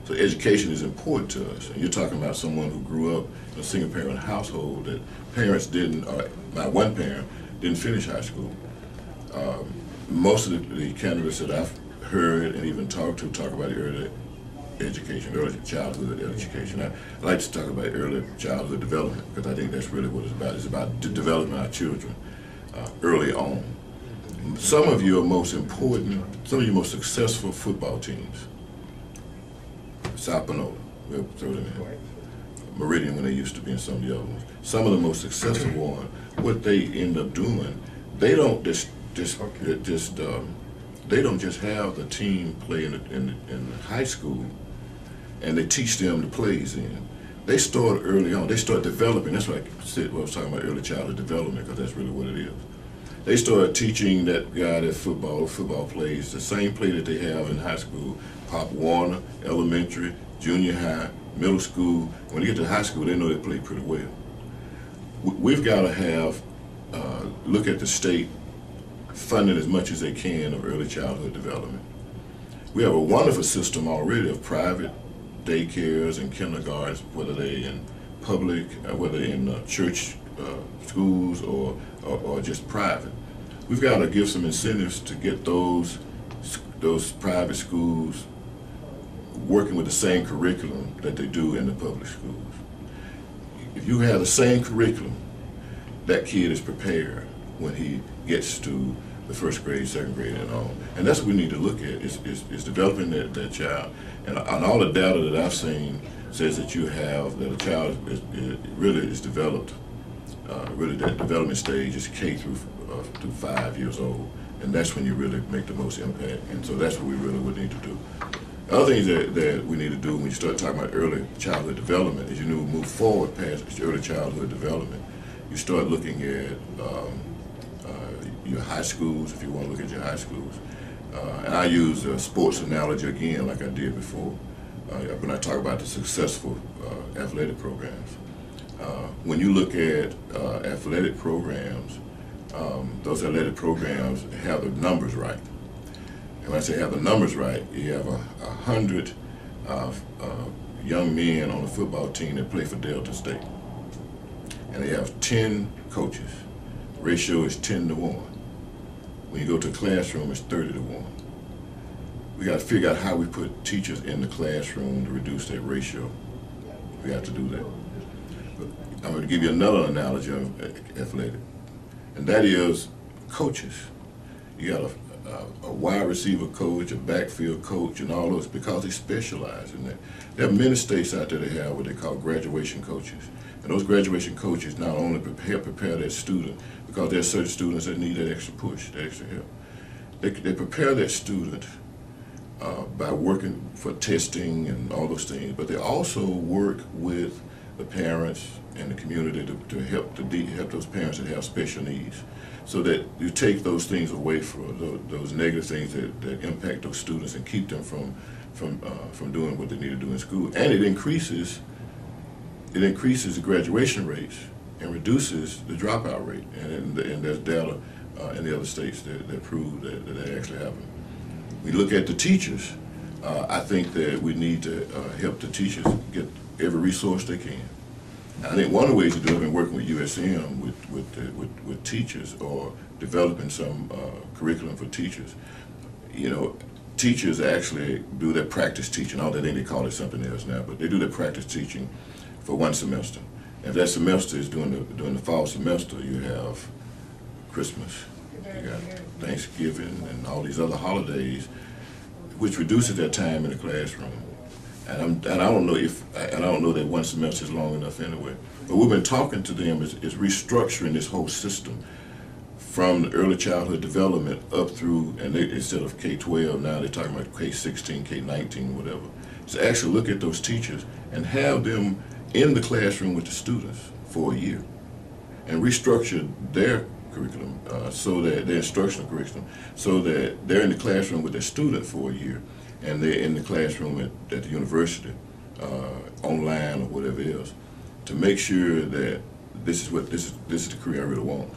So education is important to us. And you're talking about someone who grew up in a single-parent household that parents didn't, or not one parent, didn't finish high school. Most of the candidates that I've heard and even talked to talk about early education, early childhood education. I like to talk about early childhood development because I think that's really what it's about. It's about developing our children early on. Some of your most important, some of your most successful football teams, South Panola, we'll throw them in, Meridian when they used to be in some of the other ones. Some of the most successful ones, what they end up doing, they don't they don't just have the team play in high school and they teach them the plays in. They start early on. They start developing. That's what I said when I was talking about early childhood development, because that's really what it is. They start teaching that guy that football plays, the same play that they have in high school, Pop Warner, elementary, junior high, middle school. When they get to high school, they know they play pretty well. We've got to have, look at the state funding as much as they can of early childhood development. We have a wonderful system already of private daycares and kindergartens, whether they're in public, whether in church schools or just private. We've got to give some incentives to get those private schools working with the same curriculum that they do in the public schools. If you have the same curriculum, that kid is prepared when he gets to the first grade, second grade, and on. And that's what we need to look at, is developing that child. And all the data that I've seen says that that a child really is developed, really that development stage is K through 5 years old. And that's when you really make the most impact. And so that's what we really would need to do. The other things that we need to do when you start talking about early childhood development is you need to move forward past early childhood development. You start looking at your high schools, if you want to look at your high schools. And I use a sports analogy again, like I did before, when I talk about the successful athletic programs. When you look at athletic programs, those athletic programs have the numbers right. And when I say have the numbers right, you have 100 young men on a football team that play for Delta State. And they have 10 coaches. Ratio is 10 to 1. When you go to a classroom, it's 30 to 1. We got to figure out how we put teachers in the classroom to reduce that ratio. We have to do that. But I'm going to give you another analogy of athletic, and that is coaches. You got a wide receiver coach, a backfield coach, and all those, because they specialize in that. There are many states out there that have what they call graduation coaches. And those graduation coaches not only prepare that student, because there are certain students that need that extra push, that extra help. They prepare that student by working for testing and all those things, but they also work with the parents and the community to help those parents that have special needs, so that you take those things away from those negative things that impact those students and keep them from doing what they need to do in school. And it increases the graduation rates and reduces the dropout rate. And there's data in the other states that prove that actually happens. We look at the teachers. I think that we need to help the teachers get every resource they can. And I think one of the ways to do it, I've been working with USM with teachers, or developing some curriculum for teachers. You know, teachers actually do their practice teaching. All that they call it something else now, but they do their practice teaching for one semester. If that semester is during the fall semester, you have Christmas, you got Thanksgiving, and all these other holidays, which reduces their time in the classroom. And I don't know that one semester is long enough anyway. But we've been talking to them is restructuring this whole system from the early childhood development up through, and instead of K-12 now they're talking about K-16, K-19, whatever. So actually look at those teachers and have them in the classroom with the students for a year and restructure their curriculum, so that their instructional curriculum, so that they're in the classroom with their student for a year, and they're in the classroom at the university, online or whatever else, to make sure that this is the career I really want.